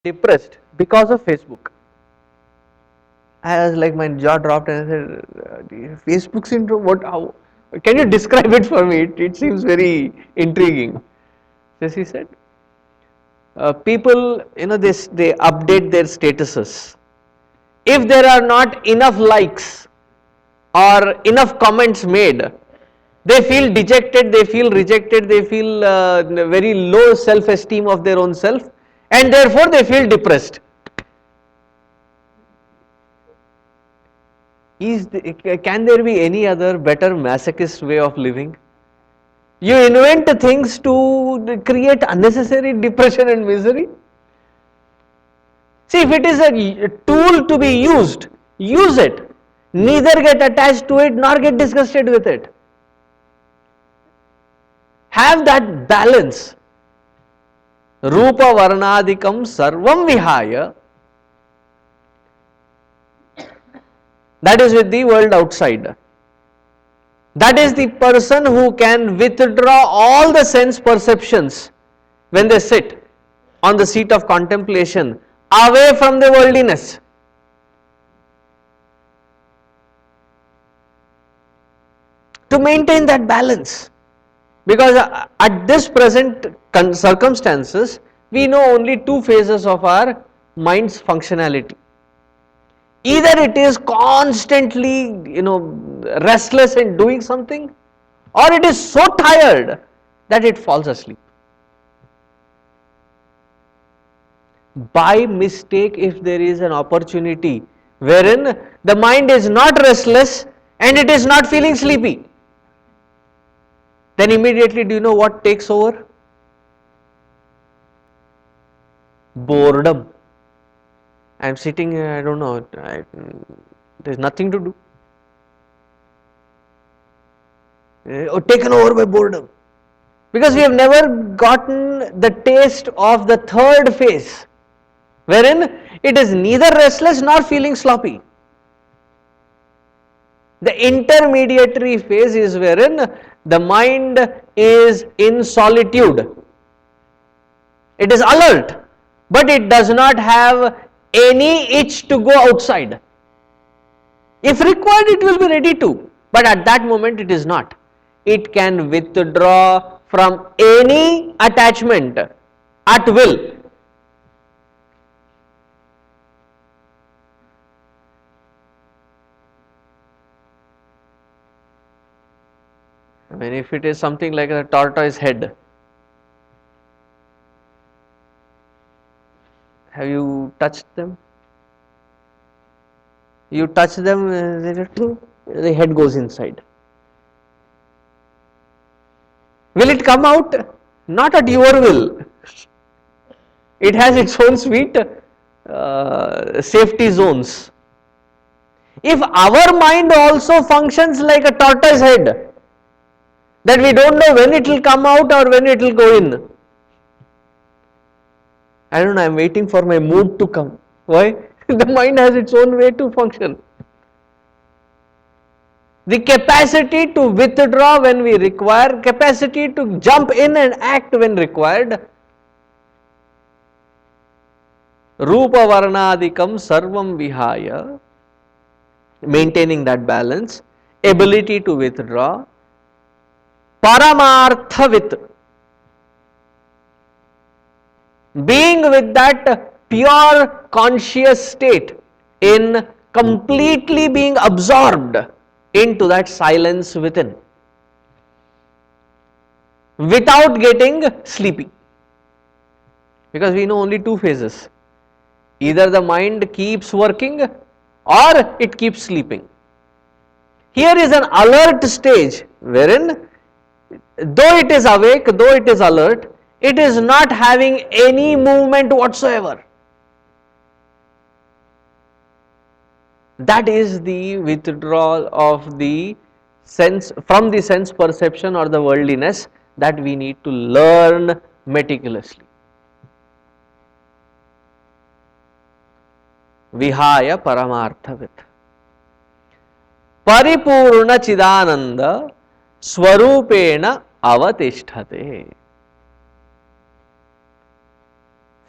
depressed because of Facebook. I was like, my jaw dropped and I said, Facebook syndrome, what, how, can you describe it for me? It seems very intriguing. So she said, people, they update their statuses. If there are not enough likes or enough comments made, they feel dejected, they feel rejected, they feel very low self-esteem of their own self, and therefore they feel depressed. Can there be any other better masochist way of living? You invent things to create unnecessary depression and misery. See, if it is a tool to be used, use it. Neither get attached to it nor get disgusted with it. Have that balance. Rupa varnadikam sarvam vihaya. That is with the world outside. That is the person who can withdraw all the sense perceptions when they sit on the seat of contemplation away from the worldliness. To maintain that balance. Because at this present circumstances, we know only two phases of our mind's functionality. Either it is constantly, restless and doing something, or it is so tired that it falls asleep. By mistake, if there is an opportunity wherein the mind is not restless and it is not feeling sleepy, then immediately do you know what takes over? Boredom. I am sitting, I don't know, there is nothing to do. Taken over by boredom. Because we have never gotten the taste of the third phase, wherein it is neither restless nor feeling sloppy. The intermediary phase is wherein the mind is in solitude. It is alert, but it does not have any itch to go outside. If required, it will be ready to, but at that moment it is not. It can withdraw from any attachment at will. I mean, if it is something like a tortoise head, have you touched them? You touch them, the head goes inside. Will it come out? Not at your will. It has its own sweet safety zones. If our mind also functions like a tortoise head, that we don't know when it will come out or when it will go in. I don't know, I am waiting for my mood to come. Why? The mind has its own way to function. The capacity to withdraw when we require, capacity to jump in and act when required. Rupa varnadikam sarvam vihaya, maintaining that balance, ability to withdraw, paramarthavit, being with that pure conscious state, in completely being absorbed into that silence within, without getting sleepy. Because we know only two phases. Either the mind keeps working or it keeps sleeping. Here is an alert stage wherein, though it is awake, though it is alert, it is not having any movement whatsoever. That is the withdrawal of the sense from the sense perception or the worldliness that we need to learn meticulously. Vihaya paramarthavit. Paripurna chidananda swarupena avatishthate.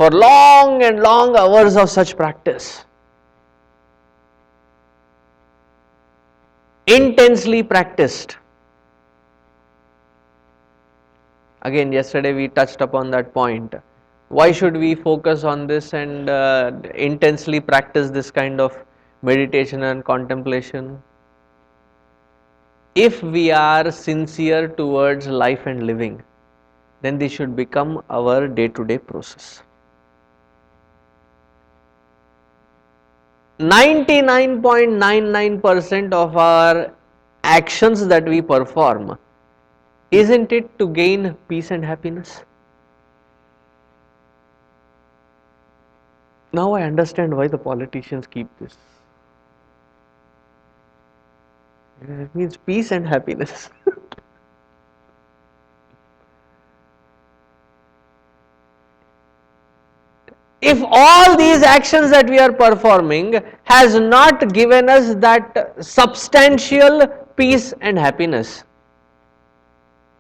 for long and long hours of such practice. Intensely practiced. Again, yesterday we touched upon that point. Why should we focus on this and intensely practice this kind of meditation and contemplation? If we are sincere towards life and living, then this should become our day-to-day process. 99.99% of our actions that we perform, isn't it to gain peace and happiness? Now I understand why the politicians keep this. It means peace and happiness. If all these actions that we are performing has not given us that substantial peace and happiness,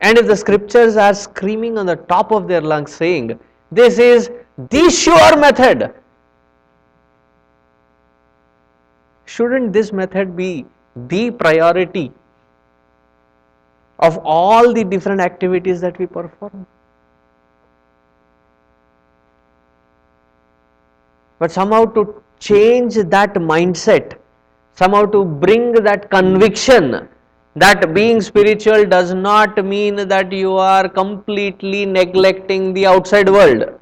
and if the scriptures are screaming on the top of their lungs saying, this is the sure method, shouldn't this method be the priority of all the different activities that we perform? But somehow to change that mindset, somehow to bring that conviction that being spiritual does not mean that you are completely neglecting the outside world.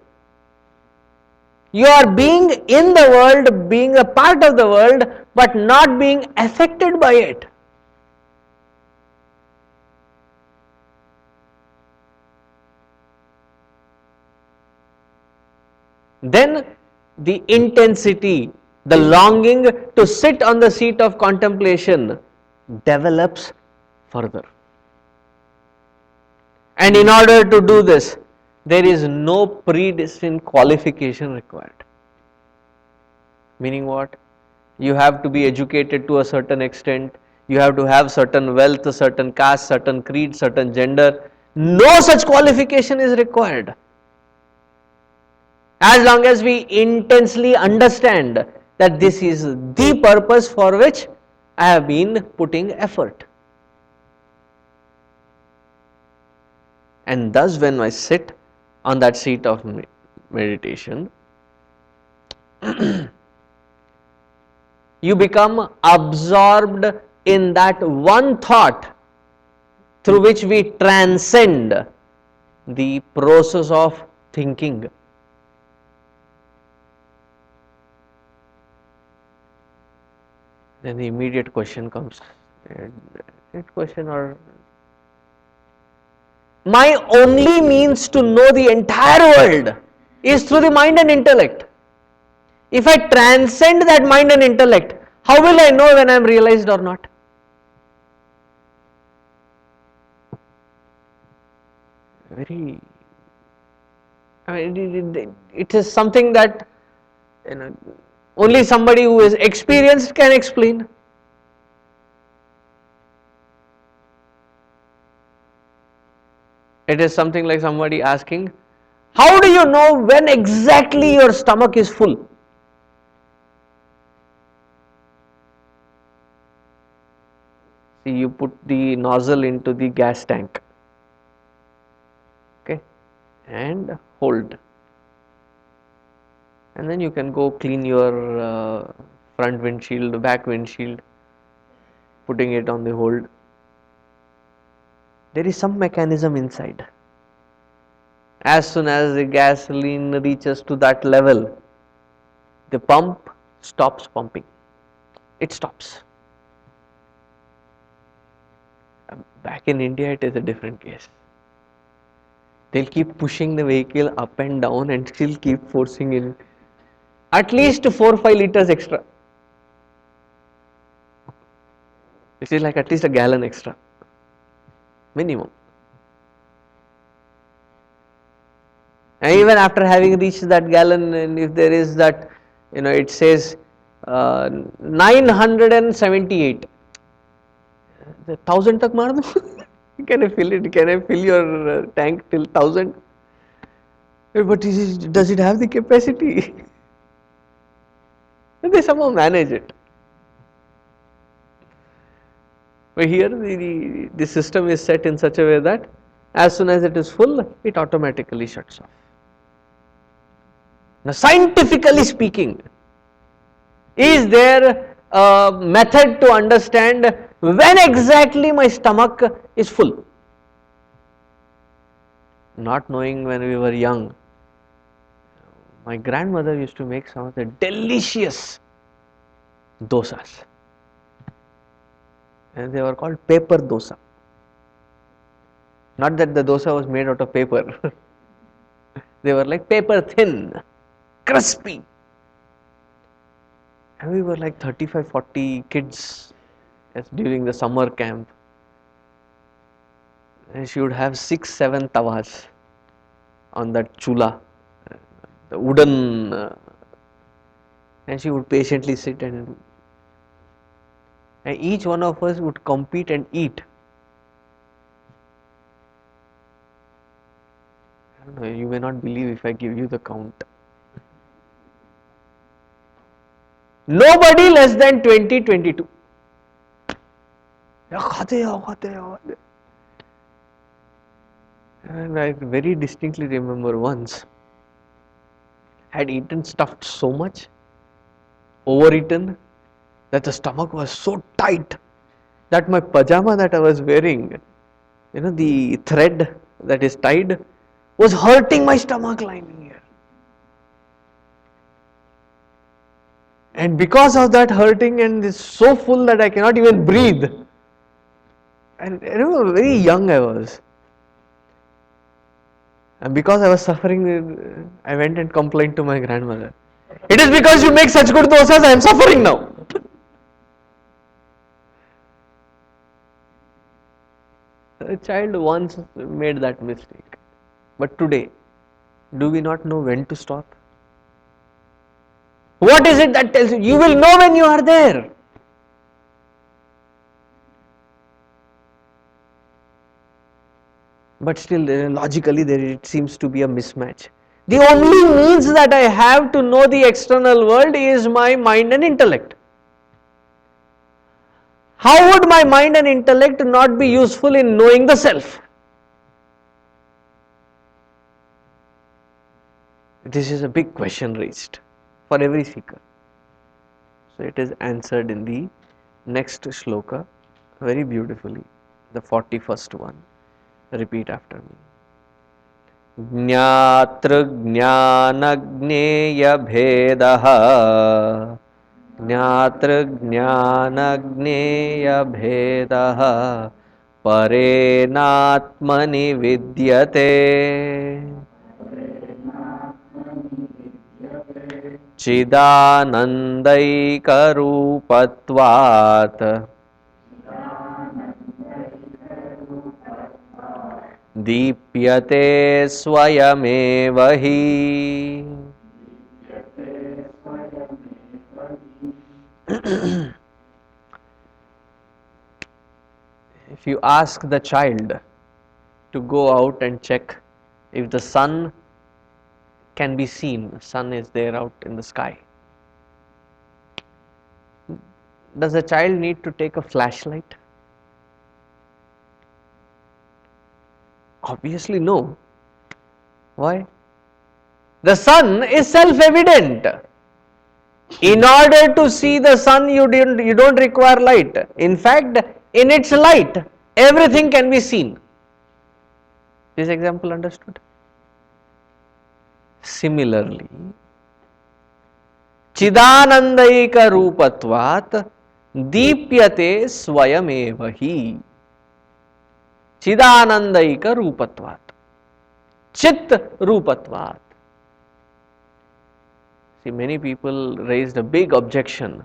You are being in the world, being a part of the world, but not being affected by it. Then the intensity, the longing to sit on the seat of contemplation develops further. And in order to do this, there is no predestined qualification required. Meaning what? You have to be educated to a certain extent, you have to have certain wealth, a certain caste, certain creed, certain gender. No such qualification is required. As long as we intensely understand that this is the purpose for which I have been putting effort. And thus when I sit on that seat of meditation, you become absorbed in that one thought through which we transcend the process of thinking. Then the immediate question comes, my only means to know the entire world is through the mind and intellect. If I transcend that mind and intellect, how will I know when I am realized or not? It is something that only somebody who is experienced can explain. It is something like somebody asking, how do you know when exactly your stomach is full? See, you put the nozzle into the gas tank, okay, and hold, and then you can go clean your front windshield, back windshield, putting it on the hold. There is some mechanism inside. As soon as the gasoline reaches to that level, the pump stops pumping. It stops. Back in India, it is a different case. They'll keep pushing the vehicle up and down and still keep forcing in at least 4-5 liters extra. It is like at least a gallon extra, minimum. And even after having reached that gallon, and if there is that, it says 978. 1000 tak maar do. Can I fill it? Can I fill your tank till 1000? But does it have the capacity? They somehow manage it. But here the system is set in such a way that as soon as it is full, it automatically shuts off. Now, scientifically speaking, is there a method to understand when exactly my stomach is full? Not knowing when we were young, my grandmother used to make some of the delicious dosas, and they were called paper dosa. Not that the dosa was made out of paper, they were like paper thin, crispy. And we were like 35-40 kids during the summer camp. And she would have 6-7 tawas on that chula, the wooden, and she would patiently sit and each one of us would compete and eat. I don't know, you may not believe if I give you the count. Nobody less than 20-22. And I very distinctly remember once I had eaten stuffed so much, overeaten, that the stomach was so tight that my pajama that I was wearing, the thread that is tied, was hurting my stomach lining here. And because of that hurting, and it's so full that I cannot even breathe. And I remember very young I was. And because I was suffering, I went and complained to my grandmother. It is because you make such good dosas, I am suffering now. A child once made that mistake. But today, do we not know when to stop? What is it that tells you? You will know when you are there. But still, logically, it seems to be a mismatch. The only means that I have to know the external world is my mind and intellect. How would my mind and intellect not be useful in knowing the self? This is a big question raised for every seeker. So it is answered in the next shloka very beautifully, the 41st one. Repeat after me. ज्ञातृज्ञानज्ञेयभेदः ज्ञातृज्ञानज्ञेयभेदः परेणात्मनि विद्यते चिदानन्दैकरूपत्वात् दीप्यते स्वयमेव हि. If you ask the child to go out and check if the sun can be seen, sun is there out in the sky, does the child need to take a flashlight? Obviously no. Why? The sun is self-evident. In order to see the sun, you don't require light. In fact, in its light, everything can be seen. This example understood? Similarly, Chidanandaika Rupatvat Deepyate Swayameva hi. Chidanandaika Rupatvat. Chit Rupatvat. See, many people raised a big objection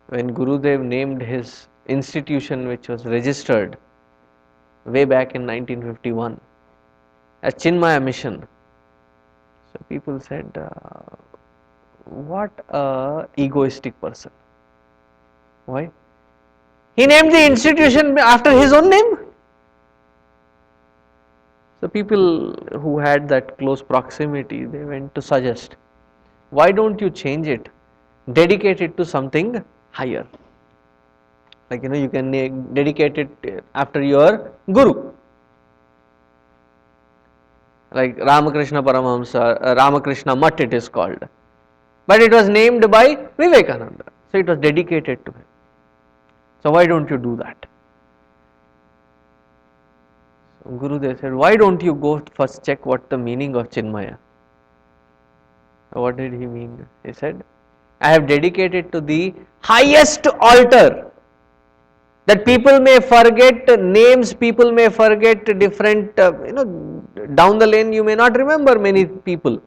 when Gurudev named his institution, which was registered way back in 1951 as Chinmaya Mission. So people said, what a egoistic person. Why? He named the institution after his own name. So people who had that close proximity, they went to suggest, why don't you change it, dedicate it to something higher, like you can dedicate it after your guru, like Ramakrishna Paramahamsa, Ramakrishna Mutt it is called, but it was named by Vivekananda, so it was dedicated to him. So why don't you do that? So Gurudev said, why don't you go first check what the meaning of Chinmaya? What did he mean? He said, I have dedicated to the highest altar, that people may forget names, people may forget different, down the lane you may not remember many people.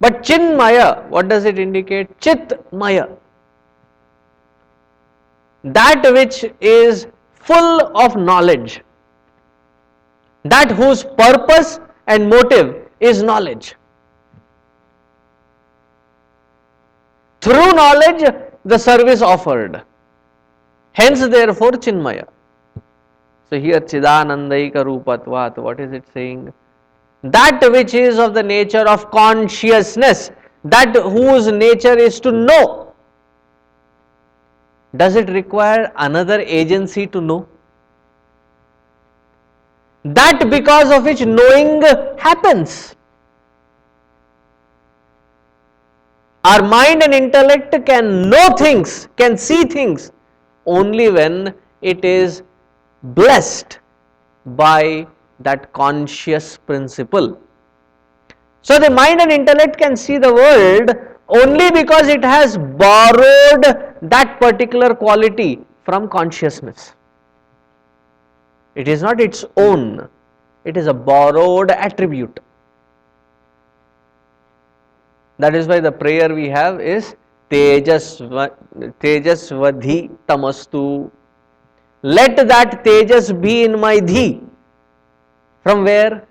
But Chinmaya, what does it indicate? Chitmaya. That which is full of knowledge, that whose purpose and motive is knowledge. Through knowledge, the service offered. Hence, therefore, Chinmaya. So here, Chidanandaika Rupatvat, what is it saying? That which is of the nature of consciousness, that whose nature is to know. Does it require another agency to know? That because of which knowing happens. Our mind and intellect can know things, can see things, only when it is blessed by that conscious principle. So the mind and intellect can see the world only because it has borrowed that particular quality from consciousness. It is not its own, it is a borrowed attribute. That is why the prayer we have is Tejasvadhi Tamastu. Let that Tejas be in my Dhi. From where?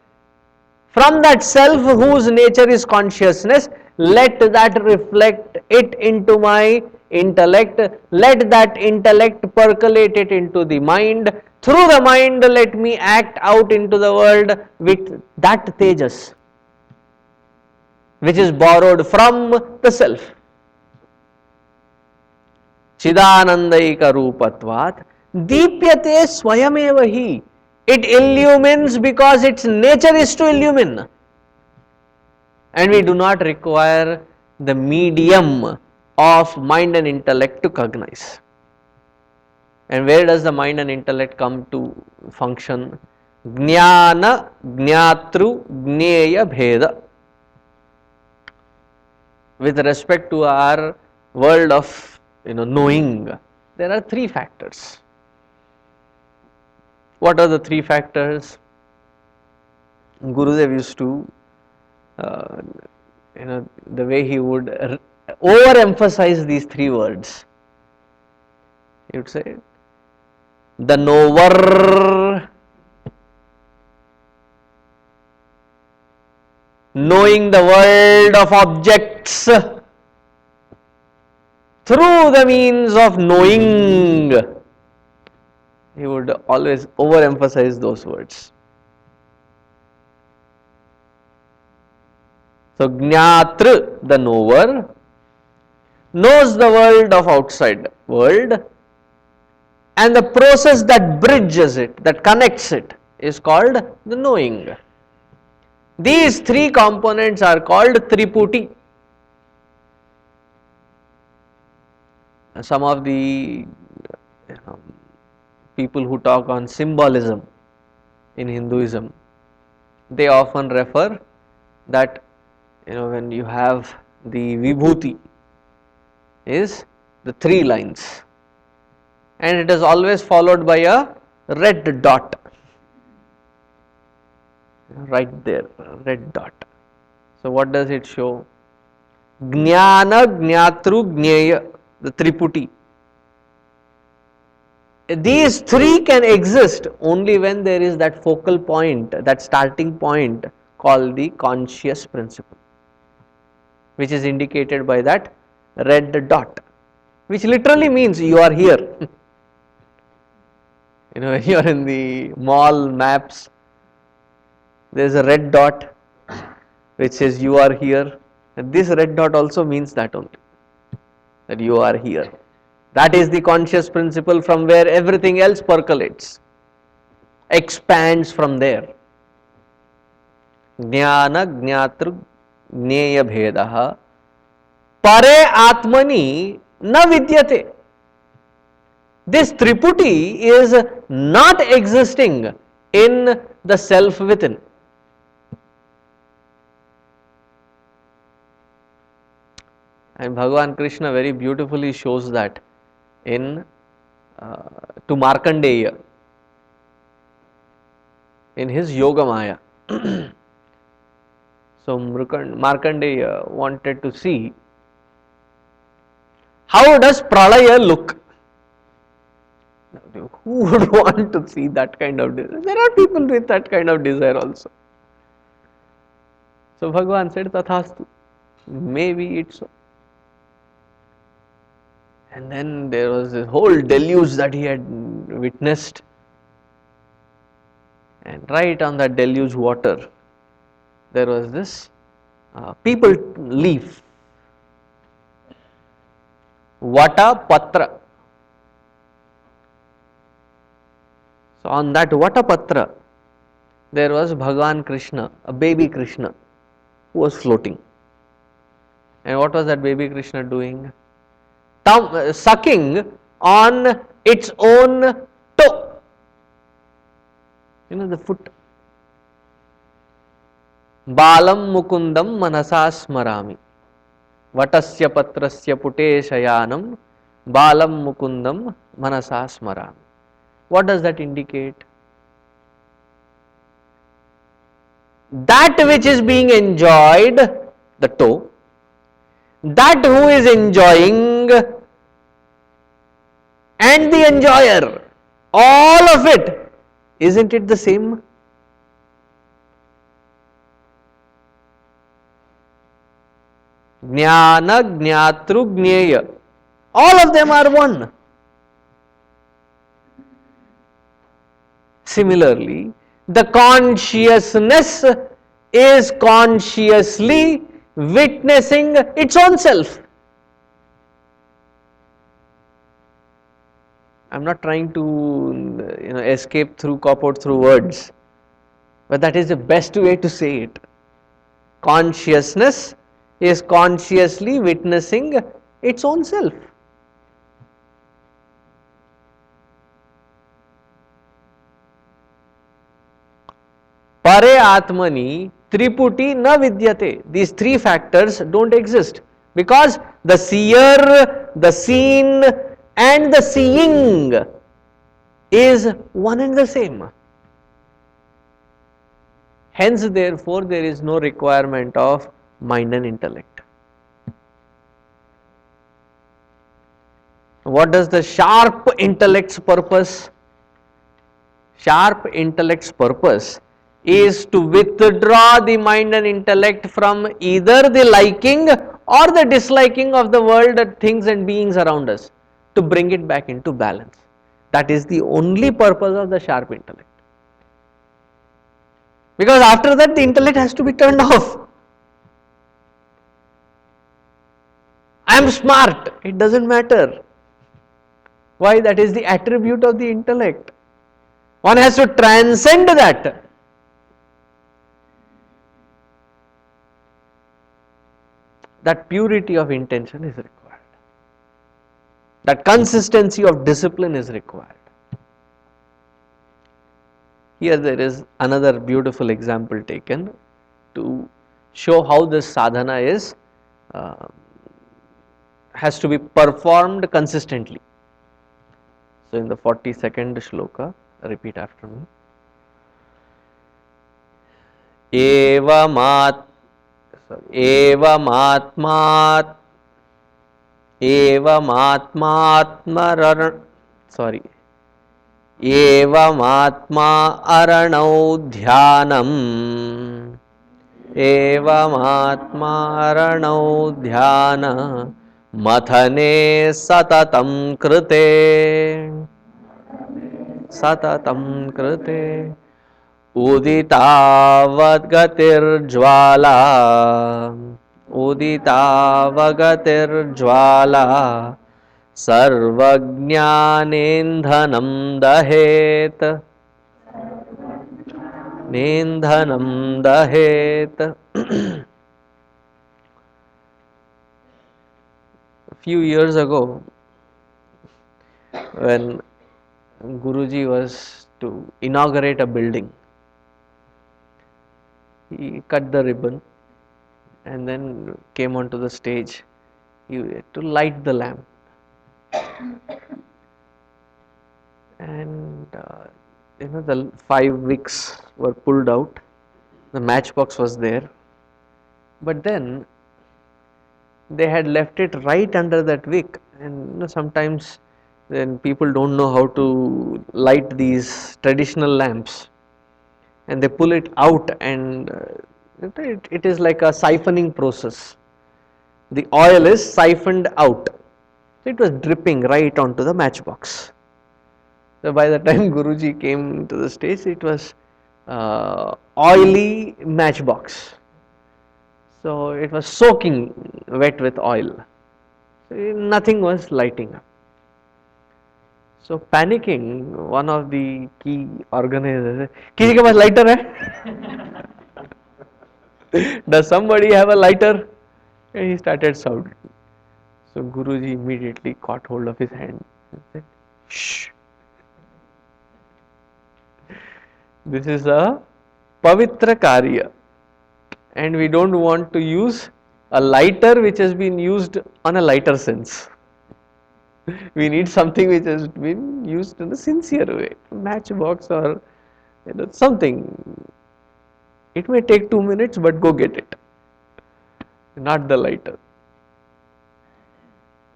From that self whose nature is consciousness, let that reflect it into my intellect. Let that intellect percolate it into the mind. Through the mind, let me act out into the world with that Tejas, which is borrowed from the self. Chidanandaika Rupatvat Deepyate Swayamevahi. It illumines because its nature is to illumine. And we do not require the medium of mind and intellect to cognize. And where does the mind and intellect come to function? Jnana, Jnatru, Jneya, Bheda. With respect to our world of knowing, there are three factors. What are the three factors? Gurudev used to, the way he would overemphasize these three words. He would say, the knower, knowing the world of objects through the means of knowing. He would always overemphasize those words. So, Jnatru, the knower, knows the world of outside world, and the process that bridges it, that connects it, is called the knowing. These three components are called Triputi. Some of the people who talk on symbolism in Hinduism, they often refer that when you have the Vibhuti is the three lines, and it is always followed by a red dot, right there, red dot. So what does it show? Jnana, Jnatru, Jneya, the Triputi. These three can exist only when there is that focal point, that starting point called the conscious principle, which is indicated by that red dot, which literally means you are here. When you are in the mall maps, there is a red dot which says you are here, and this red dot also means that only, that you are here. That is the conscious principle from where everything else percolates, expands from there. Jnana Jnatru Jneya Bhedaha Pare Atmani Na Vidyate. This Triputi is not existing in the self within. And Bhagavan Krishna very beautifully shows that in to Markandeya in his Yoga Maya. So Markandeya wanted to see how does Pralaya look. Who would want to see that kind of desire? There are people with that kind of desire also. So Bhagavan said, Tathastu, maybe it's so. And then there was this whole deluge that he had witnessed. And right on that deluge water, there was this people leaf, Vata Patra. So on that Vata Patra, there was Bhagavan Krishna, a baby Krishna, who was floating. And what was that baby Krishna doing? Sucking on its own toe. The foot. Balam mukundam manasa smarami. Vatasya patrasya puteshayanam. Balam mukundam manasa smarami. What does that indicate? That which is being enjoyed, the toe, that who is enjoying and the enjoyer, all of it, isn't it the same? Jnana, Jnatru, Jneya, all of them are one. Similarly, the consciousness is consciously witnessing its own self. I am not trying to escape through, cop out through words, but that is the best way to say it. Consciousness is consciously witnessing its own self. Pare Atmani Triputi na Vidyate. These three factors don't exist because the seer, the seen, and the seeing is one and the same. Hence, therefore, there is no requirement of mind and intellect. What does the sharp intellect's purpose? Sharp intellect's purpose is to withdraw the mind and intellect from either the liking or the disliking of the world, things and beings around us, to bring it back into balance. That is the only purpose of the sharp intellect. Because after that the intellect has to be turned off. I am smart, it doesn't matter. Why? That is the attribute of the intellect. One has to transcend that. That purity of intention is required. That consistency of discipline is required. Here there is another beautiful example taken to show how this sadhana is has to be performed consistently. So in the 42nd shloka, repeat after me. Evamatmat Evamatma aranau dhyanam. Evamatma aranau dhyana mathane satatam krite. Satatam krite. उदितावगतिर्ज्वाला उदितावगतिर्ज्वाला सर्वज्ञानेन्धनं दहेत नेन्धनं दहेत. A few years ago, when Guruji was to inaugurate a building, he cut the ribbon and then came onto the stage. He had to light the lamp, and the 5 wicks were pulled out. The matchbox was there, but then they had left it right under that wick, and sometimes then people don't know how to light these traditional lamps, and they pull it out, and it is like a siphoning process. The oil is siphoned out. So it was dripping right onto the matchbox. So by the time Guruji came to the stage, it was oily matchbox. So it was soaking wet with oil. So nothing was lighting up. So panicking, one of the key organizers, किसी के पास lighter है? Does somebody have a lighter? And he started shouting. So Guruji immediately caught hold of his hand and said, "Shh! This is a pavitra karya, and we don't want to use a lighter which has been used on a lighter sense. We need something which has been used in a sincere way, matchbox or something. It may take 2 minutes, but go get it, not the lighter."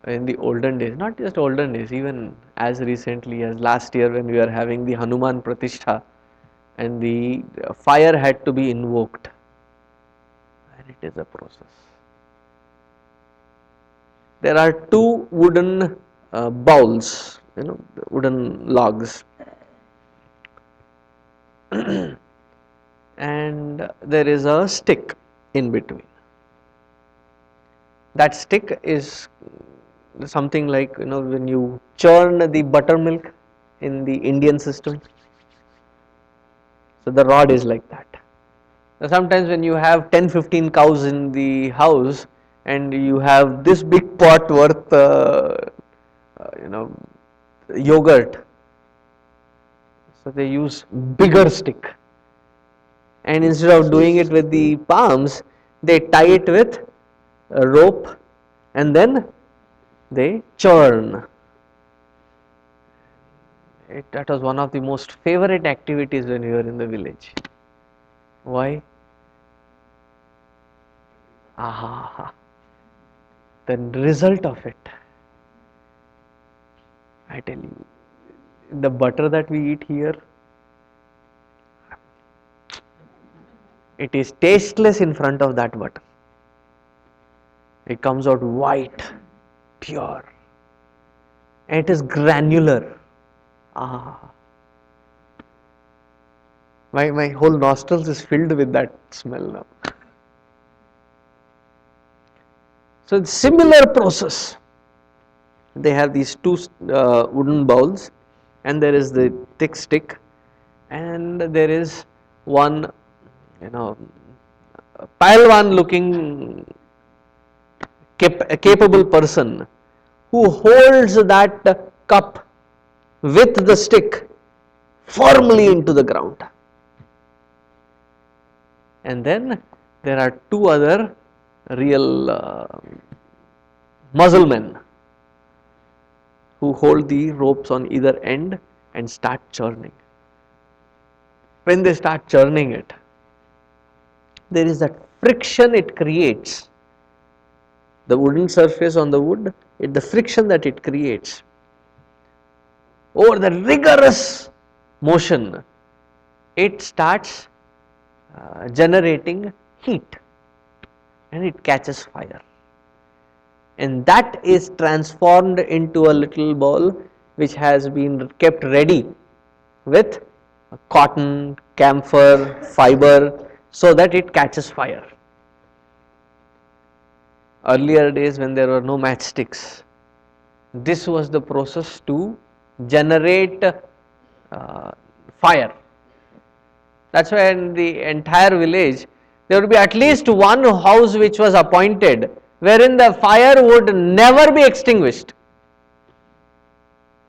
In the olden days, not just olden days, even as recently as last year when we were having the Hanuman Pratishtha, and the fire had to be invoked, and it is a process. There are two wooden bowls, wooden logs, and there is a stick in between. That stick is something like when you churn the buttermilk in the Indian system. So the rod is like that. Now sometimes when you have 10-15 cows in the house and you have this big pot worth yogurt, so they use bigger stick, and instead of doing it with the palms, they tie it with a rope and then they churn. That was one of the most favorite activities when we were in the village. Why? Aha, the result of it, I tell you, the butter that we eat here, it is tasteless in front of that butter. It comes out white, pure, and it is granular. Ah, my whole nostrils is filled with that smell now. So similar process. They have these two wooden bowls, and there is the thick stick, and there is one, Palwan looking capable person who holds that cup with the stick firmly into the ground. And then there are two other real muscle men who hold the ropes on either end and start churning. When they start churning it, there is that friction it creates. The wooden surface on the wood, the friction that it creates over the rigorous motion, it starts generating heat, and it catches fire, and that is transformed into a little ball which has been kept ready with cotton, camphor, fiber, so that it catches fire. Earlier days when there were no matchsticks, this was the process to generate fire. That's why in the entire village there would be at least one house which was appointed wherein the fire would never be extinguished.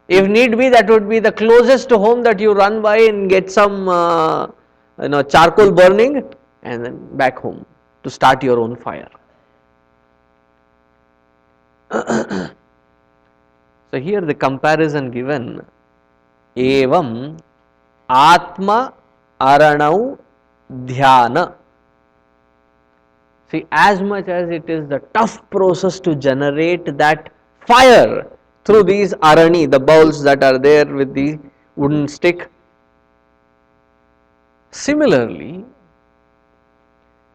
If need be, that would be the closest home that you run by and get some charcoal burning and then back home to start your own fire. So here the comparison given, evam atma aranau dhyana. See, as much as it is the tough process to generate that fire through these arani, the bowls that are there with the wooden stick, similarly,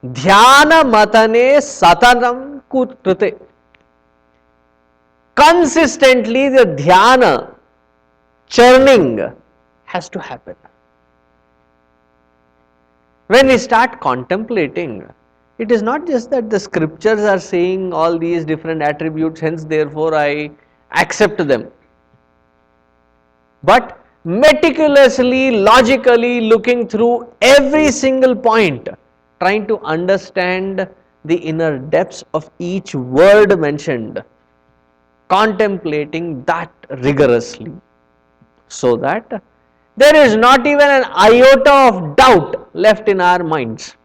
dhyana matane satanam krute. Consistently the dhyana, churning has to happen. When we start contemplating, it is not just that the scriptures are saying all these different attributes, hence therefore I accept them. But meticulously, logically looking through every single point, trying to understand the inner depths of each word mentioned, contemplating that rigorously, so that there is not even an iota of doubt left in our minds.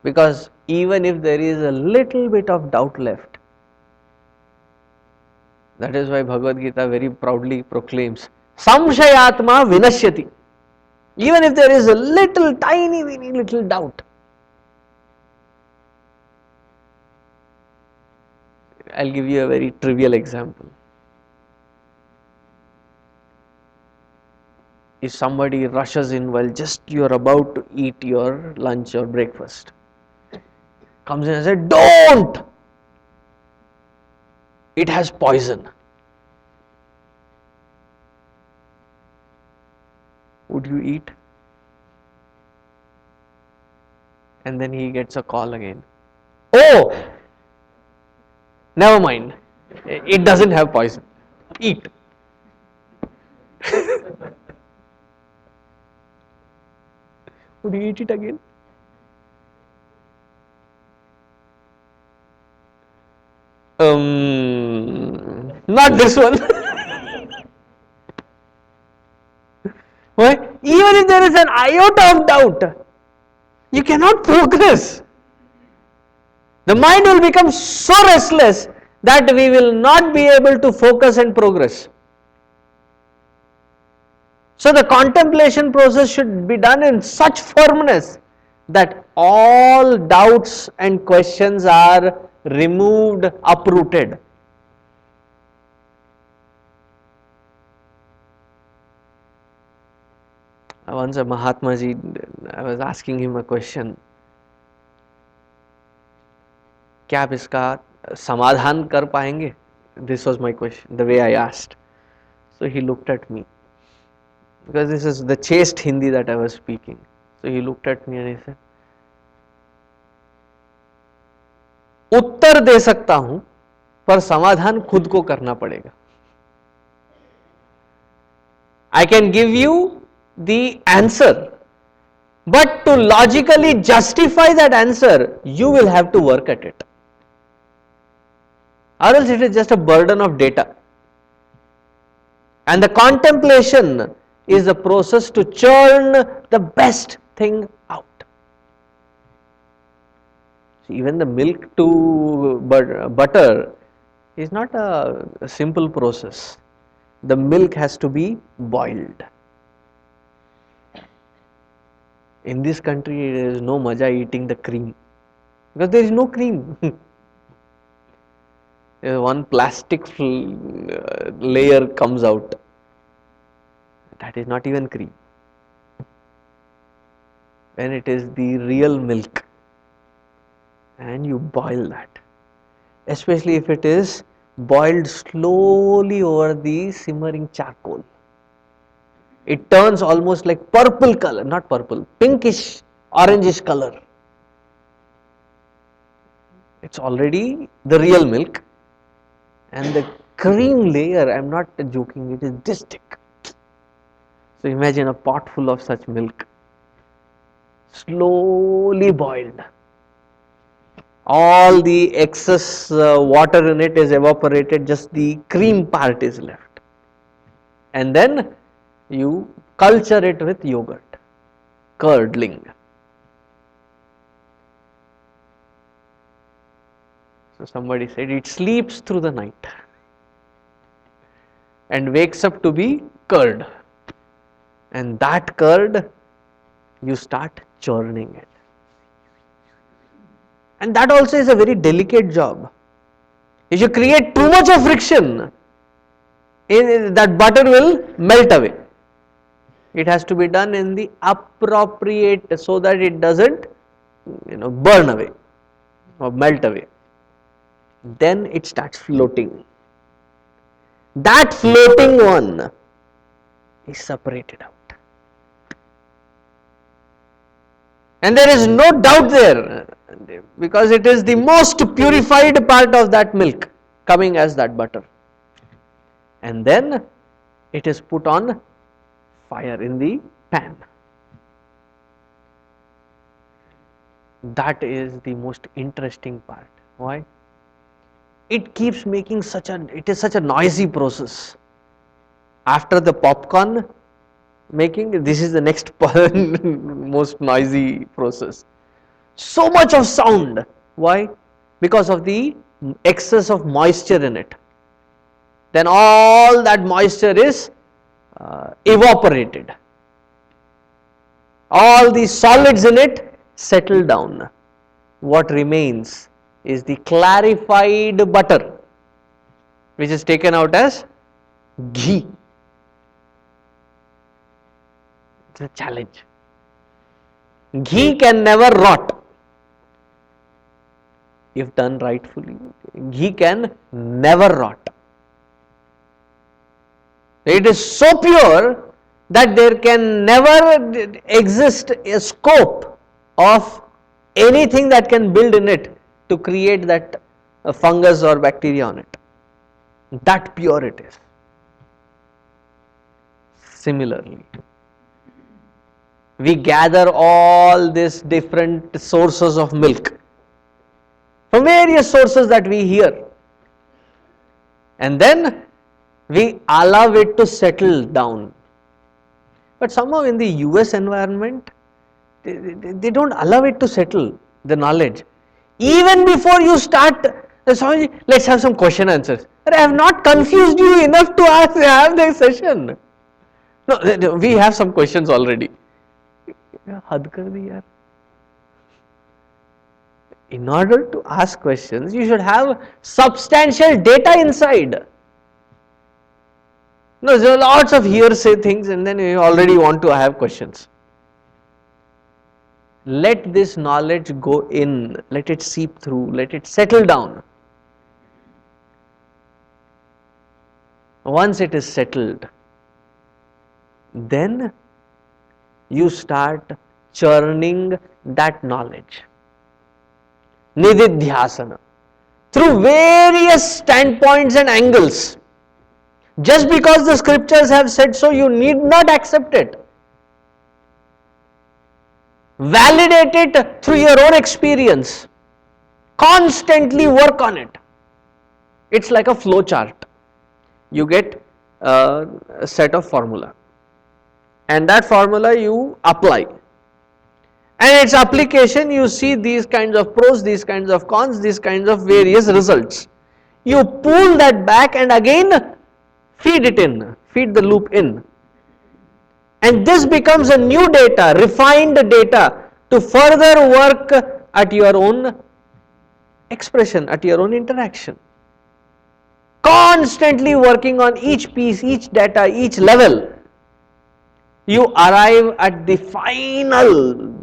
Because even if there is a little bit of doubt left, that is why Bhagavad Gita very proudly proclaims, Samshayatma vinashyati. Even if there is a little tiny little doubt, I'll give you a very trivial example. If somebody rushes in while just you are about to eat your lunch or breakfast, comes in and says, don't! It has poison. Would you eat? And then he gets a call again. Oh! Never mind. It doesn't have poison. Eat. Would you eat it again? Not this one. Why? Even if there is an iota of doubt, you cannot progress. The mind will become so restless that we will not be able to focus and progress. So the contemplation process should be done in such firmness that all doubts and questions are removed, uprooted. Once a Mahatma Ji, I was asking him a question, क्या आप इसका समाधान कर पाएंगे? This was my question, the way I asked. So he looked at me, because this is the chaste Hindi that I was speaking. So he looked at me and he said, उत्तर दे सकता हूं पर समाधान खुद को करना पड़ेगा. I can give you the answer, but to logically justify that answer, you will have to work at it. Or else it is just a burden of data. And the contemplation is the process to churn the best thing out. So even the milk to butter is not a simple process. The milk has to be boiled. In this country, there is no maja eating the cream, because there is no cream. One plastic layer comes out. That is not even cream. When it is the real milk, and you boil that, especially if it is boiled slowly over the simmering charcoal, it turns almost like purple color, not purple, pinkish, orangish color. It's already the real milk, and the cream layer, I'm not joking, it is this thick. So imagine a pot full of such milk, slowly boiled. All the excess water in it is evaporated, just the cream part is left. And then you culture it with yogurt, curdling. So somebody said it sleeps through the night and wakes up to be curd. And that curd, you start churning it. And that also is a very delicate job. If you create too much of friction, that butter will melt away. It has to be done in the appropriate, so that it doesn't burn away or melt away. Then it starts floating. That floating one is separated out. And there is no doubt there, because it is the most purified part of that milk coming as that butter. And then it is put on fire in the pan. That is the most interesting part. Why? It keeps making it is such a noisy process. After the popcorn making, this is the next most noisy process. So much of sound. Why? Because of the excess of moisture in it. Then all that moisture is evaporated. All the solids in it settle down. What remains is the clarified butter, which is taken out as ghee. It's a challenge. Ghee can never rot if done rightfully. Ghee can never rot. It is so pure that there can never exist a scope of anything that can build in it to create that fungus or bacteria on it. That pure it is. Similarly, we gather all these different sources of milk from various sources that we hear, and then we allow it to settle down. But somehow in the US environment, they don't allow it to settle, the knowledge. Even before you start, Swamiji, let's have some question answers. I have not confused you enough to have the session. No, we have some questions already. Had kar di yaar. In order to ask questions, you should have substantial data inside. No, there are lots of hearsay things, and then you already want to have questions. Let this knowledge go in, let it seep through, let it settle down. Once it is settled, then you start churning that knowledge. Nididhyasana. Through various standpoints and angles. Just because the scriptures have said so, you need not accept it. Validate it through your own experience. Constantly work on it. It's like a flow chart. You get a set of formula, and that formula you apply. And its application, you see these kinds of pros, these kinds of cons, these kinds of various results. You pull that back and again feed it in, feed the loop in. And this becomes a new data, refined data to further work at your own expression, at your own interaction. Constantly working on each piece, each data, each level, you arrive at the final,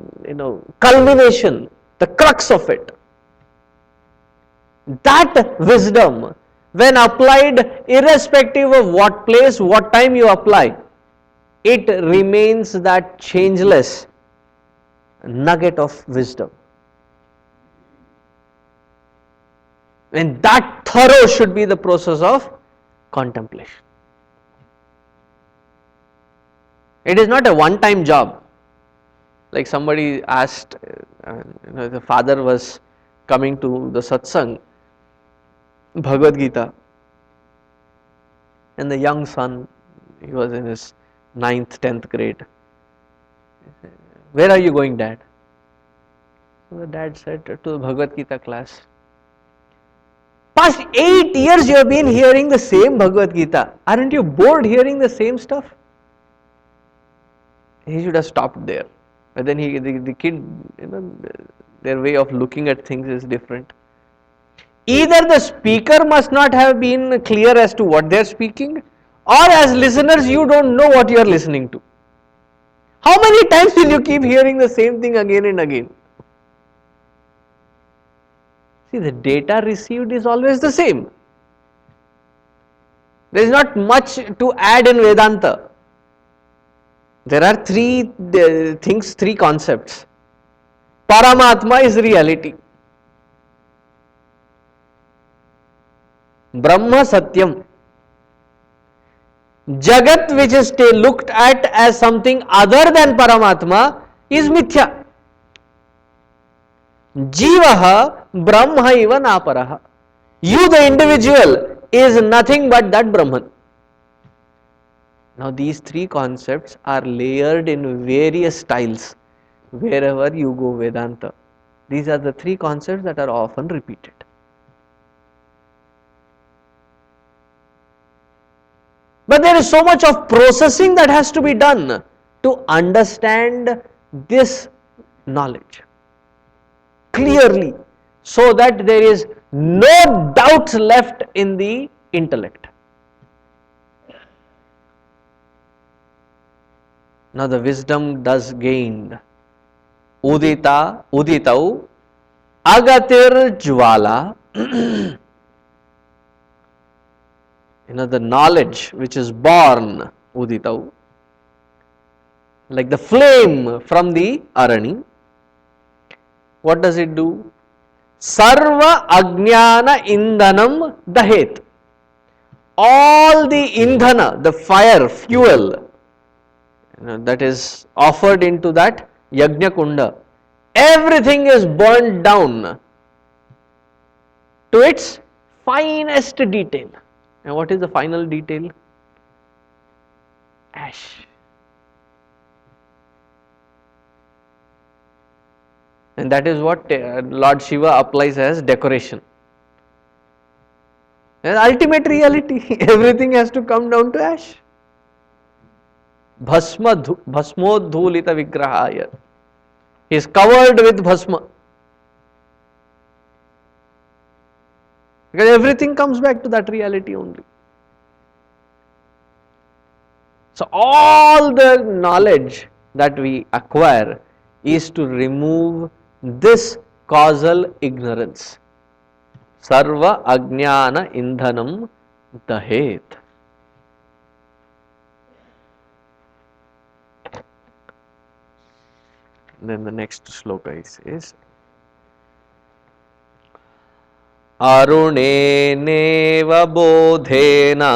culmination, the crux of it. That wisdom, when applied irrespective of what place, what time you apply, it remains that changeless nugget of wisdom. And that thorough should be the process of contemplation. It is not a one-time job. Like somebody asked, the father was coming to the satsang, Bhagavad Gita, and the young son, he was in his 9th, 10th grade. Where are you going, dad? So the dad said, to the Bhagavad Gita class. Past 8 years you have been hearing the same Bhagavad Gita. Aren't you bored hearing the same stuff? He should have stopped there. But then the kid, their way of looking at things is different. Either the speaker must not have been clear as to what they are speaking, or as listeners you don't know what you are listening to. How many times will you keep hearing the same thing again and again? See, the data received is always the same. There is not much to add in Vedanta. There are three things, three concepts. Paramatma is reality. Brahma Satyam. Jagat, which is looked at as something other than Paramatma, is Mithya. Jivaha Brahmaiva Naparaha. You, the individual, is nothing but that Brahman. Now, these three concepts are layered in various styles wherever you go Vedanta. These are the three concepts that are often repeated. But there is so much of processing that has to be done to understand this knowledge clearly, so that there is no doubts left in the intellect. Now the wisdom does gain. Uditau agatir jwala. The knowledge which is born, uditau, like the flame from the arani. What does it do? Sarva ajnana indhanam dahet. All the indhana, the fire, fuel, that is offered into that yajna kunda, everything is burned down to its finest detail. And what is the final detail? Ash. And that is what Lord Shiva applies as decoration. And ultimate reality, everything has to come down to ash. Bhasmodhulita vigrahaya. He is covered with bhasma. Because everything comes back to that reality only. So all the knowledge that we acquire is to remove this causal ignorance. Sarva ajnana indhanam dahet. Then the next shloka is Aruneneva bodhena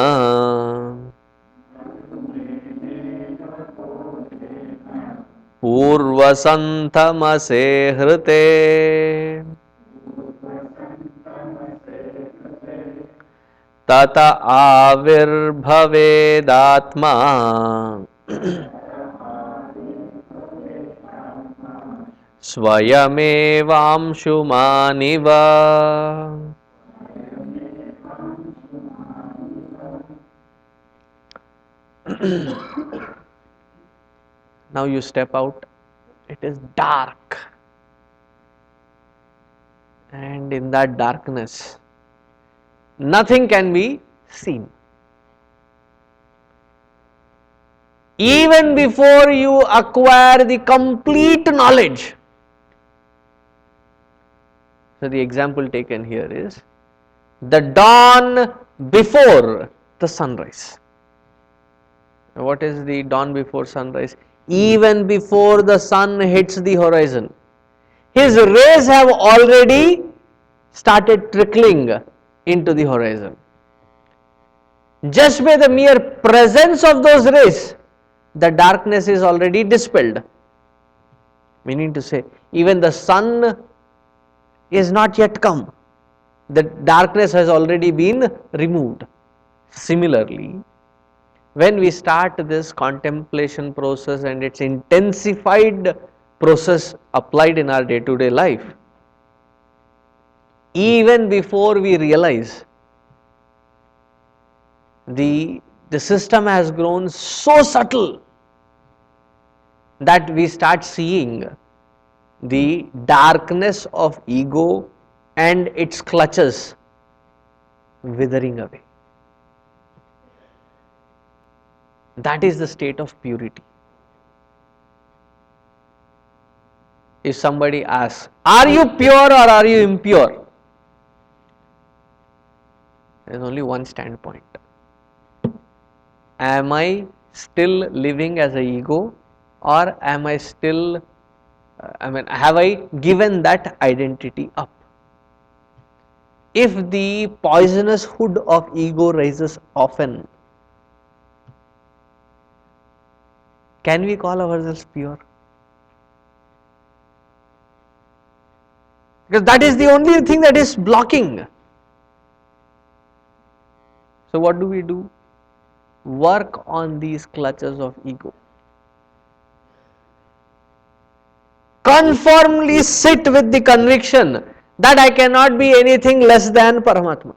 Purvasantamase hrite Tata avirbhavedatma Swayamevamshumaniva. Now you step out, it is dark, and in that darkness nothing can be seen. Even before you acquire the complete knowledge. So the example taken here is the dawn before the sunrise. What is the dawn before sunrise? Even before the sun hits the horizon, his rays have already started trickling into the horizon. Just by the mere presence of those rays, the darkness is already dispelled. Meaning to say, even the sun is not yet come, the darkness has already been removed. Similarly, when we start this contemplation process and its intensified process applied in our day-to-day life, even before we realize, the system has grown so subtle that we start seeing the darkness of ego and its clutches withering away. That is the state of purity. If somebody asks, are you pure or are you impure? There is only one standpoint. Am I still living as a ego, or am I still, have I given that identity up? If the poisonous hood of ego rises often, can we call ourselves pure? Because that is the only thing that is blocking. So what do? Work on these clutches of ego. Conformly sit with the conviction that I cannot be anything less than Paramatma,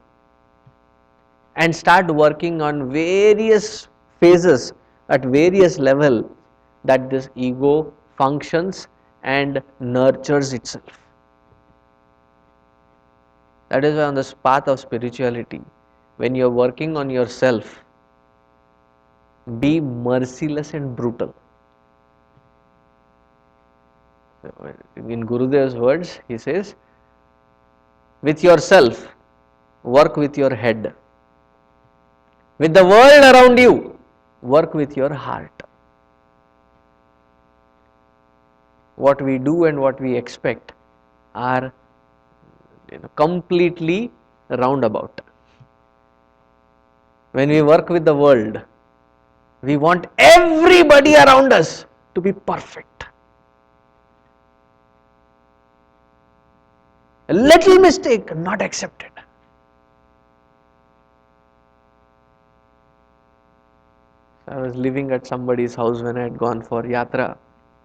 and start working on various phases at various levels that this ego functions and nurtures itself. That is why on this path of spirituality, when you are working on yourself, be merciless and brutal. In Gurudev's words, he says, with yourself, work with your head. With the world around you, work with your heart. What we do and what we expect are completely roundabout. When we work with the world, we want everybody around us to be perfect. A little mistake, not accepted. I was living at somebody's house when I had gone for yatra,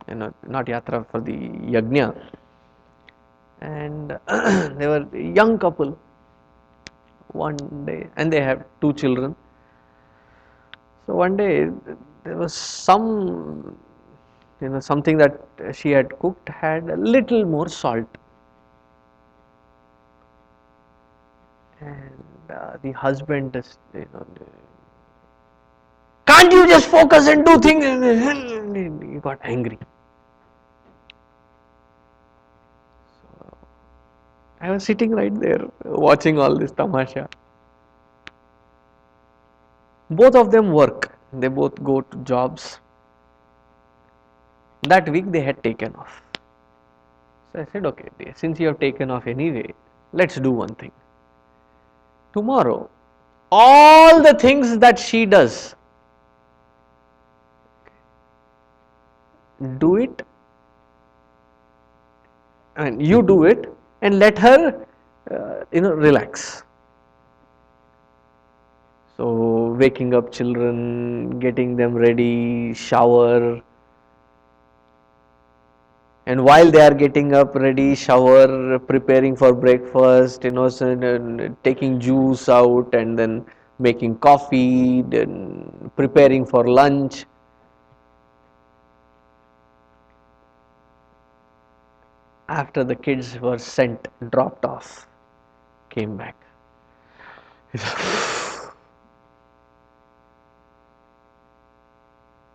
not yatra, for the yajna, and they were a young couple. One day, and they have 2 children. So one day there was something that she had cooked had a little more salt, and the husband is, can't you just focus and do things? He got angry. So I was sitting right there watching all this tamasha. Both of them work. They both go to jobs. That week they had taken off. So I said, okay, since you have taken off anyway, let's do one thing. Tomorrow, all the things that she does, do it, and you do it, and let her, relax. So waking up children, getting them ready, shower, and while they are getting up, ready, shower, preparing for breakfast, taking juice out, and then making coffee, then preparing for lunch. After the kids were sent, dropped off, came back.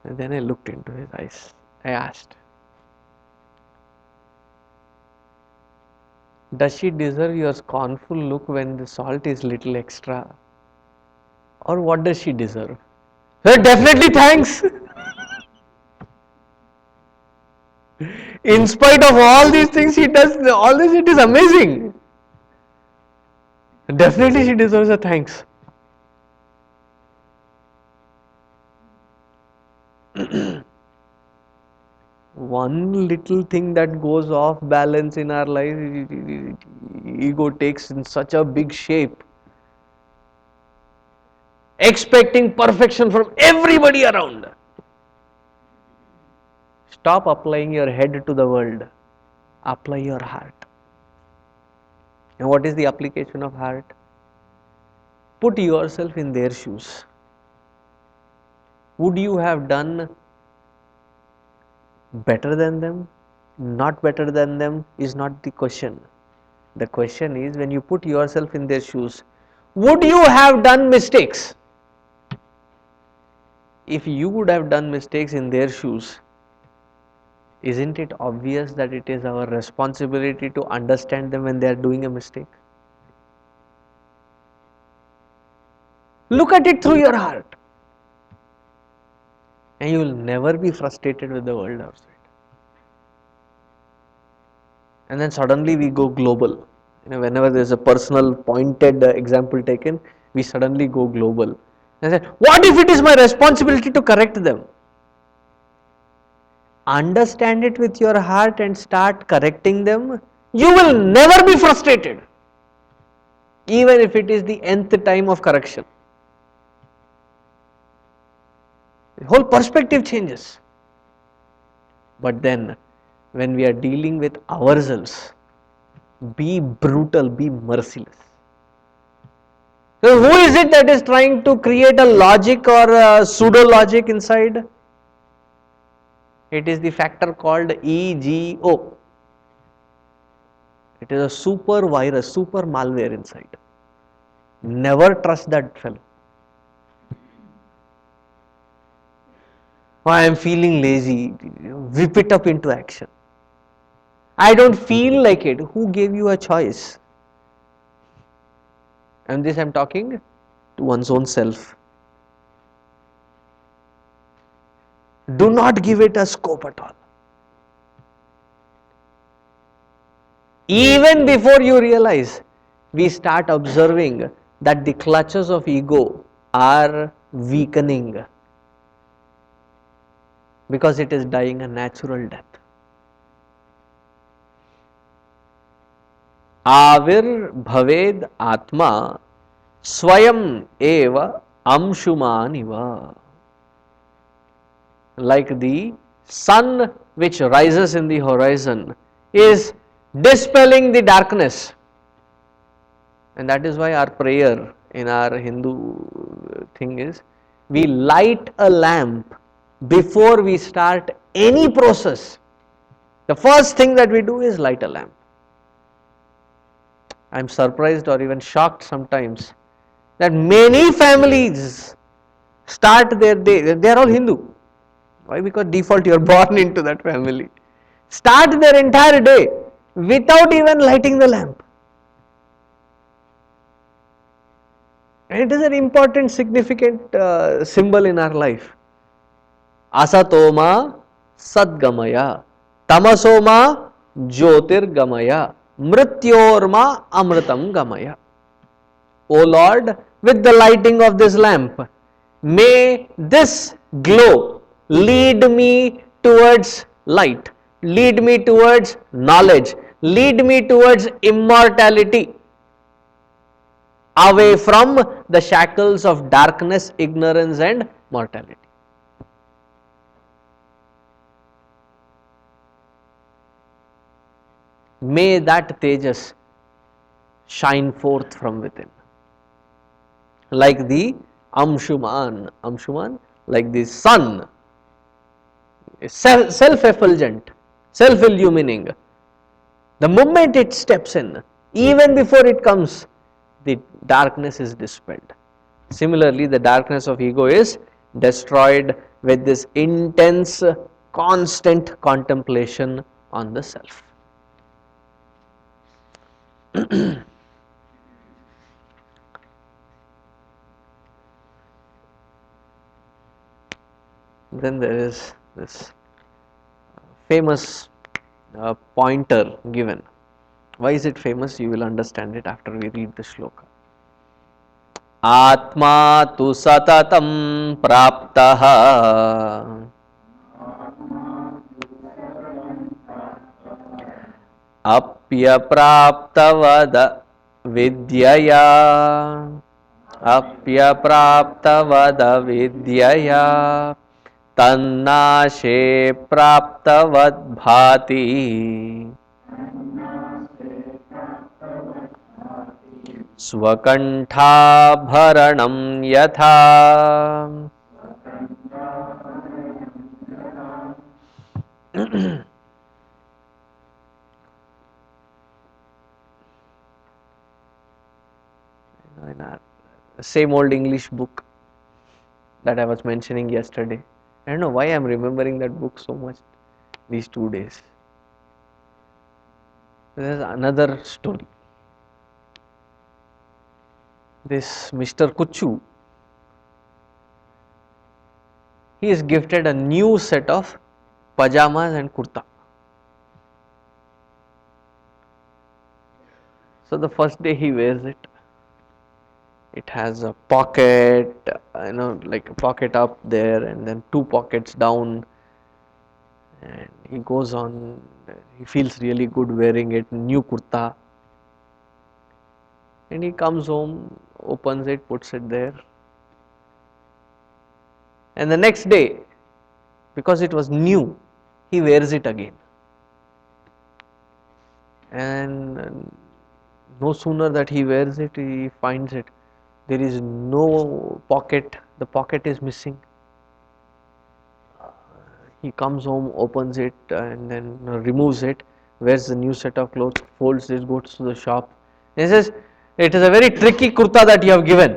And then I looked into his eyes. I asked, does she deserve your scornful look when the salt is little extra? Or what does she deserve? Definitely thanks. In spite of all these things, she does all this. It is amazing. Definitely, she deserves a thanks. One little thing that goes off balance in our life, ego takes in such a big shape, expecting perfection from everybody around. Stop applying your head to the world. Apply your heart. And what is the application of heart? Put yourself in their shoes. Would you have done better than them? Not better than them is not the question. The question is, when you put yourself in their shoes, would you have done mistakes? If you would have done mistakes in their shoes, isn't it obvious that it is our responsibility to understand them when they are doing a mistake? Look at it through your heart, and you will never be frustrated with the world outside. And then suddenly we go global. Whenever there is a personal pointed example taken, we suddenly go global. And say, what if it is my responsibility to correct them? Understand it with your heart and start correcting them. You will never be frustrated, even if it is the nth time of correction. The whole perspective changes. But then, when we are dealing with ourselves, be brutal, be merciless. So who is it that is trying to create a logic or a pseudo logic inside? It is the factor called ego. It is a super virus, super malware inside. Never trust that fellow. Oh, I am feeling lazy. Whip it up into action. I don't feel like it. Who gave you a choice? And this I am talking to one's own self. Do not give it a scope at all. Even before you realize, we start observing that the clutches of ego are weakening because it is dying a natural death. Avir bhaved atma swayam eva amshumaniva. Like the sun which rises in the horizon is dispelling the darkness. And that is why our prayer in our Hindu thing is, we light a lamp before we start any process. The first thing that we do is light a lamp. I am surprised or even shocked sometimes that many families start their day, they are all Hindu. Why? Because default you are born into that family. Start their entire day without even lighting the lamp. And it is an important, significant symbol in our life. Asatoma sadgamaya, tamasoma jyotirgamaya, mrityorma amritam gamaya. O Lord, with the lighting of this lamp, may this glow lead me towards light, lead me towards knowledge, lead me towards immortality, away from the shackles of darkness, ignorance, and mortality. May that tejas shine forth from within. Like the Amshuman, like the sun, self-effulgent, self-illumining. The moment it steps in, even before it comes, the darkness is dispelled. Similarly, the darkness of ego is destroyed with this intense, constant contemplation on the self. Then there is this famous pointer given. Why is it famous? You will understand it after we read the shloka. आत्मा तु सततं प्राप्तः अप्यप्राप्तवद विद्यया अप्यप्राप्तवद विद्यया तन्नाशे प्राप्तवद भाति स्वकण्ठाभरणं यथा same old English book that I was mentioning yesterday. I don't know why I am remembering that book so much these 2 days. There is another story. This Mr. Kuchu, he is gifted a new set of pajamas and kurta. So the first day he wears it. It has a pocket, like a pocket up there and then 2 pockets down. And he goes on, he feels really good wearing it, new kurta. And he comes home, opens it, puts it there. And the next day, because it was new, he wears it again. And no sooner that he wears it, he finds it. There is no pocket, the pocket is missing. He comes home, opens it and then removes it, wears the new set of clothes, folds it, goes to the shop. He says, it is a very tricky kurta that you have given.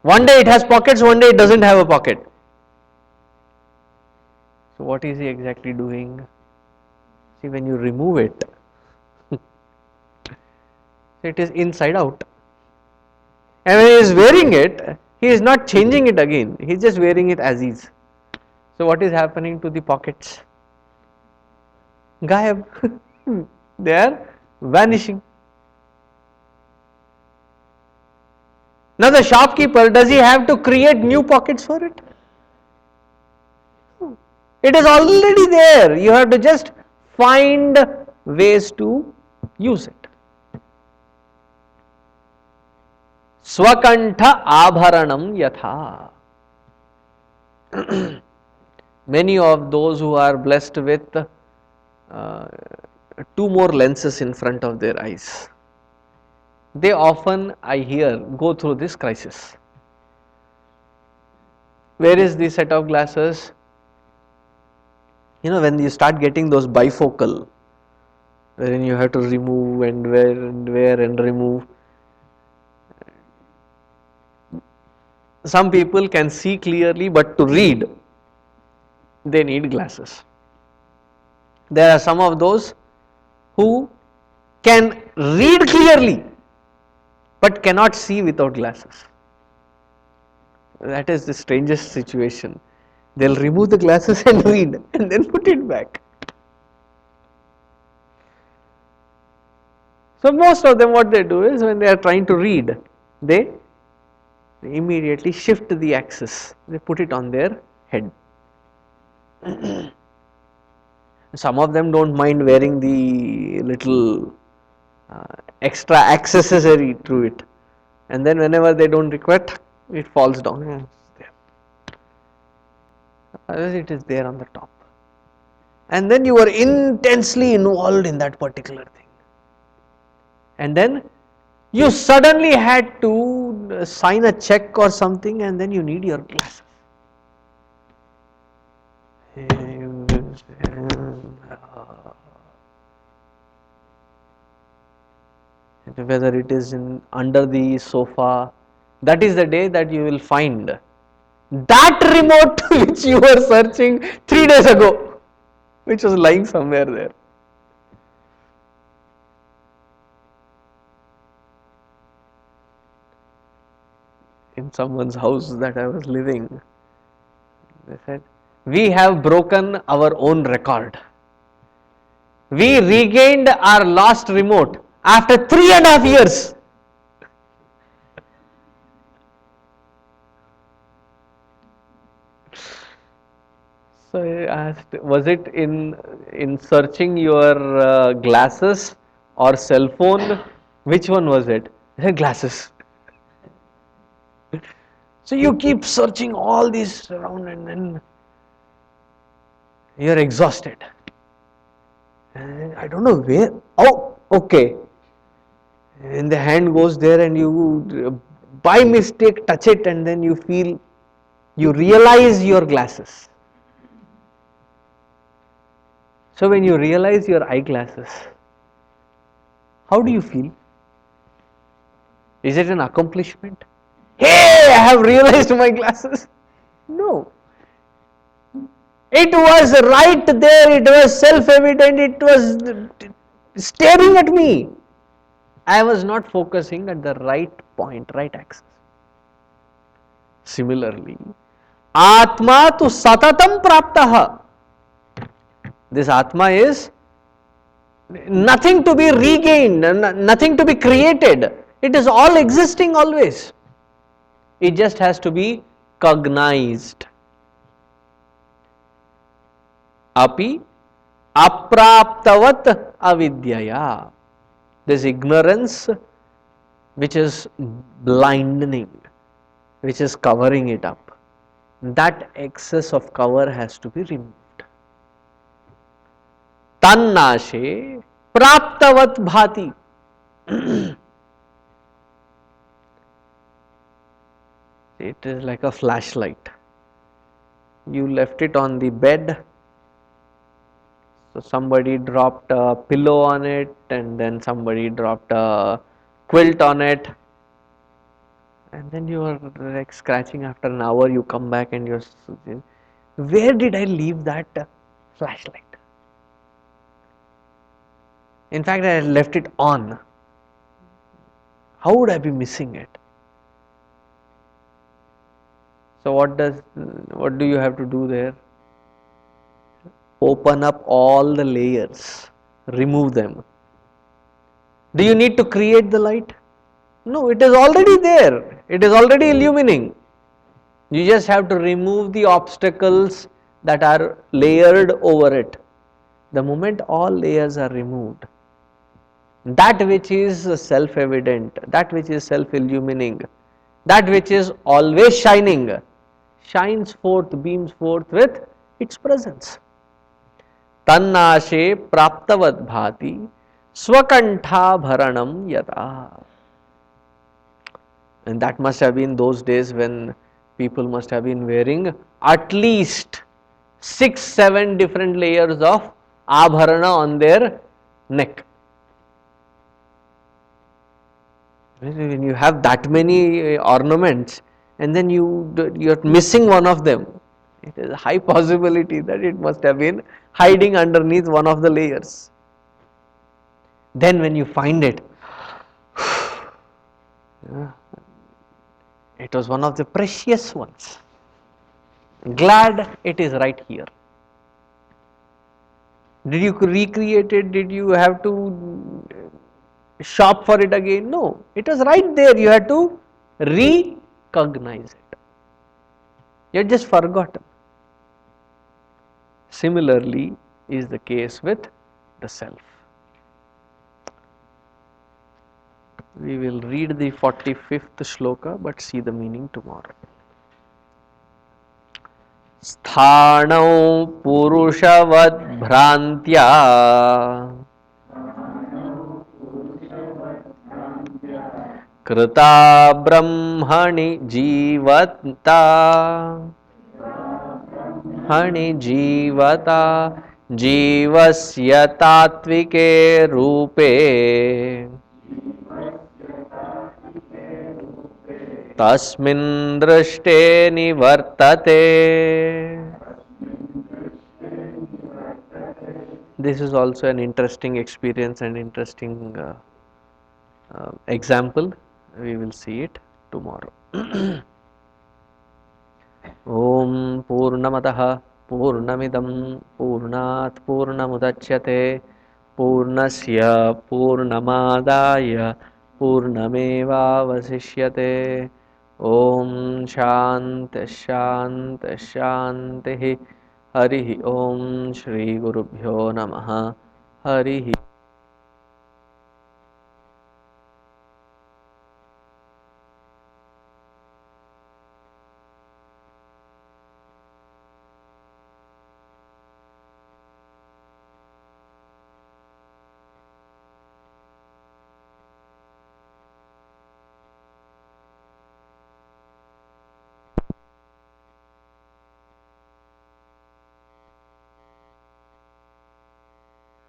One day it has pockets, one day it doesn't have a pocket. So what is he exactly doing? See, when you remove it, it is inside out. And when he is wearing it, he is not changing it again. He is just wearing it as is. So what is happening to the pockets? Gayab. They are vanishing. Now the shopkeeper, does he have to create new pockets for it? It is already there. You have to just find ways to use it. Swakantha abharanam yatha. Many of those who are blessed with 2 more lenses in front of their eyes, they often, I hear, go through this crisis. Where is the set of glasses? When you start getting those bifocal, wherein you have to remove and wear and remove. Some people can see clearly, but to read, they need glasses. There are some of those who can read clearly, but cannot see without glasses. That is the strangest situation. They'll remove the glasses and read and then put it back. So most of them, what they do is, when they are trying to read, they immediately shift the axis. They put it on their head. Some of them don't mind wearing the little extra accessory through it, and then whenever they don't require, it falls down. Otherwise it is there on the top, and then you are intensely involved in that particular thing, and then you suddenly had to sign a check or something, and then you need your glasses. Whether it is under the sofa, that is the day that you will find that remote which you were searching 3 days ago, which was lying somewhere there. In someone's house that I was living, they said, we have broken our own record. We regained our lost remote after 3.5 years. So I asked, was it in searching your glasses or cell phone? Which one was it? I said glasses. So you keep searching all these around and then you're exhausted. And I don't know where. Oh, okay. And the hand goes there and you by mistake touch it and then you feel, you realize your glasses. So when you realize your eyeglasses, how do you feel? Is it an accomplishment? Hey, I have realized my glasses. No. It was right there, it was self-evident, it was staring at me. I was not focusing at the right point, right axis. Similarly, Atma tu satatam praptaha. This Atma is nothing to be regained, nothing to be created. It is all existing always. It just has to be cognized. Api apraptavat avidyaya. This ignorance which is blinding, which is covering it up. That excess of cover has to be removed. Tannashe praptavat bhati. It is like a flashlight. You left it on the bed, so somebody dropped a pillow on it and then somebody dropped a quilt on it, and then you are like scratching. After an hour you come back and you're, where did I leave that flashlight? In fact, I left it on. How would I be missing it? So what do you have to do there? Open up all the layers, remove them. Do you need to create the light? No, it is already there. It is already illumining. You just have to remove the obstacles that are layered over it. The moment all layers are removed, that which is self-evident, that which is self-illumining, that which is always shining, shines forth, beams forth with its presence. Tannashe praptavad bhati swakantha bharanam yata. And that must have been those days when people must have been wearing at least 6-7 different layers of abharana on their neck. When you have that many ornaments and then you're missing one of them, it is a high possibility that it must have been hiding underneath one of the layers. Then when you find it, it was one of the precious ones. Glad it is right here. Did you recreate it? Did you have to shop for it again? No, it was right there. You had to recognize it. You had just forgotten. Similarly is the case with the self. We will read the 45th shloka but see the meaning tomorrow. Sthanau purushavad bhrantya krita brahmani jivata हणि जीवता जीवस्य तात्विके रूपे तस्मिन् दृष्टे निवर्तते. This is also an interesting experience and interesting example. We will see it tomorrow. Om Purnamadaha पूर्णमिदं पूर्णात् पूर्णमुदच्यते पूर्णस्य पूर्णमादाय पूर्णमेवावशिष्यते। ओम शांति शांति शांति। हरि ओम। श्री गुरुभ्यो नमः। हरि